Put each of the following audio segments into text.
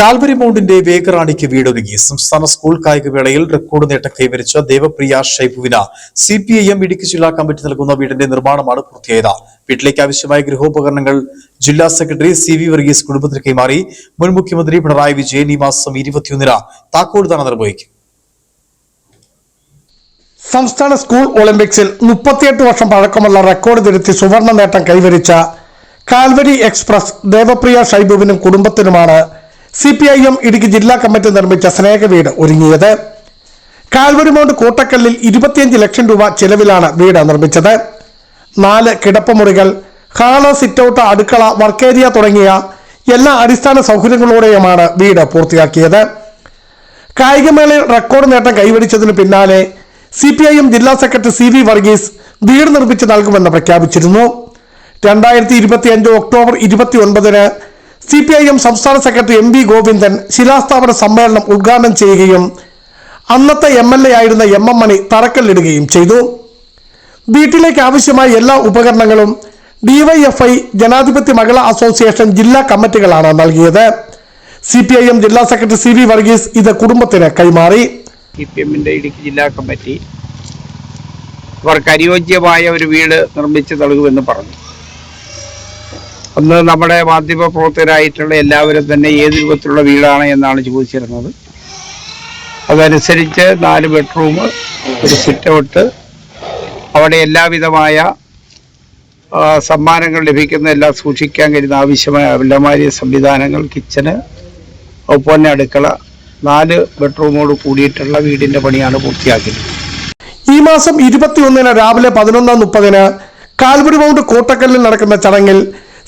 Calvary മൗണ്ടിന്റെ വേഗറാണിക്ക് വീടൊരുങ്ങി. സംസ്ഥാന school കായികവേളയിൽ record നേട്ടം കൈവരിച്ച ദേവപ്രിയ ഷൈബുവിന് CPIM ഇടുക്കി ജില്ലാ കമ്മിറ്റി നൽകുന്ന വീടിന്റെ നിർമ്മാണമാണ് പൂർത്തിയായത്. വീട്ടിലേക്ക് ആവശ്യമായ ഗൃഹോപകരണങ്ങൾ ജില്ലാ സെക്രട്ടറി CV വർഗീസ് കുടുംബത്തിന് കൈമാറി. മുൻ മുഖ്യമന്ത്രി പിണറായി വിജയൻ ഈ മാസം 21-ന് താക്കോൽദാനം നിർവഹിക്കും. സംസ്ഥാന സ്കൂൾ ഒളിമ്പിക്സിൽ 38 വർഷം പഴക്കമുള്ള റെക്കോർഡ് തിരുത്തി സുവർണ നേട്ടം കൈവരിച്ച കാൽവരി എക്സ്പ്രസ് ദേവപ്രിയ ഷൈബുവിനും കുടുംബത്തിനുമാണ് CPIM ഇടുക്കി ജില്ലാ കമ്മിറ്റി നിർമ്മിച്ച സ്നേഹവീട് ഒരുങ്ങിയത്. കാൽവരി മൗണ്ട് കോട്ടക്കല്ലിൽ 25 ലക്ഷം രൂപ ചെലവിലാണ് വീട് നിർമ്മിച്ചത്. 4 കിടപ്പുമുറികൾ, ഹാള്, സിറ്റൌട്ട്, അടുക്കള, വർക്കേരിയ തുടങ്ങിയ എല്ലാ അടിസ്ഥാന സൗകര്യങ്ങളോടെയുമാണ് വീട് പൂർത്തിയാക്കിയത്. കായികമേളയിൽ റെക്കോർഡ് നേട്ടം കൈവരിച്ചതിനു പിന്നാലെ CPIM ജില്ലാ സെക്രട്ടറി CV വർഗീസ് വീട് നിർമ്മിച്ച് നൽകുമെന്ന് പ്രഖ്യാപിച്ചിരുന്നു. 2025 ഒക്ടോബർ 29-ന് CPIM സംസ്ഥാന സെക്രട്ടറി MV ഗോവിന്ദൻ ശിലാസ്ഥാപന സമ്മേളനം ഉദ്ഘാടനം ചെയ്യുകയും അന്നത്തെ MLA ആയിരുന്ന MM മണി തറക്കല്ലിടുകയും ചെയ്തു. വീട്ടിലേക്ക് ആവശ്യമായ എല്ലാ ഉപകരണങ്ങളും DYFI ജനാധിപത്യ മഹിളാ അസോസിയേഷൻ ജില്ലാ കമ്മിറ്റികളാണ് നൽകിയത്. CPIM ജില്ലാ സെക്രട്ടറി CV വർഗീസ് ഇത് കുടുംബത്തിന് കൈമാറി. CPIMന്റെ ഇടുക്കി ജില്ലാ കമ്മിറ്റി അവർക്ക് അനുയോജ്യമായ ഒരു വീട് നിർമ്മിച്ചു നൽകുമെന്ന് പറഞ്ഞു. അന്ന് നമ്മുടെ മാധ്യമ പ്രവർത്തകരായിട്ടുള്ള എല്ലാവരും തന്നെ ഏത് രൂപത്തിലുള്ള വീടാണ് എന്നാണ് ചോദിച്ചിരുന്നത്. അതനുസരിച്ച് 4 ബെഡ്റൂം, ഒരു സിറ്റൗട്ട്, അവിടെ എല്ലാവിധമായ സമ്മാനങ്ങൾ ലഭിക്കുന്ന എല്ലാം സൂക്ഷിക്കാൻ കഴിയുന്ന ആവശ്യമായ അലമാരി സംവിധാനങ്ങൾ, കിച്ചന്, ഒപ്പം തന്നെ അടുക്കള, 4 ബെഡ്റൂമോട് കൂടിയിട്ടുള്ള വീടിന്റെ പണിയാണ് പൂർത്തിയാക്കിയത്. ഈ മാസം 21-ന് രാവിലെ 11:30-ന് കാൽവരി മൗണ്ട് കോട്ടക്കല്ലിൽ നടക്കുന്ന ചടങ്ങിൽ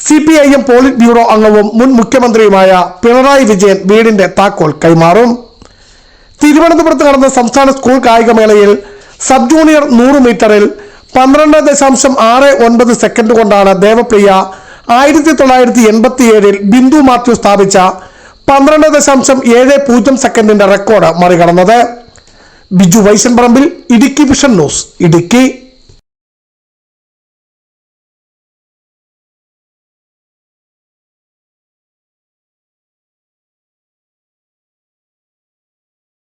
CPIM പോളിറ്റ് ബ്യൂറോ അംഗവും മുൻ മുഖ്യമന്ത്രിയുമായ പിണറായി വിജയൻ വീടിന്റെ താക്കോൽ കൈമാറും. തിരുവനന്തപുരത്ത് നടന്ന സംസ്ഥാന സ്കൂൾ കായികമേളയിൽ സബ് ജൂനിയർ 100 മീറ്ററിൽ 12.69 സെക്കൻഡ് കൊണ്ടാണ് ദേവപ്രിയ 1987-ൽ ബിന്ദു മാത്യു സ്ഥാപിച്ച 12.70 സെക്കൻഡിന്റെ റെക്കോർഡ് മറികടന്നത്. ബിജു വൈശൻ പറമ്പിൽ, ഇടുക്കി വിഷൻ ന്യൂസ്, ഇടുക്കി.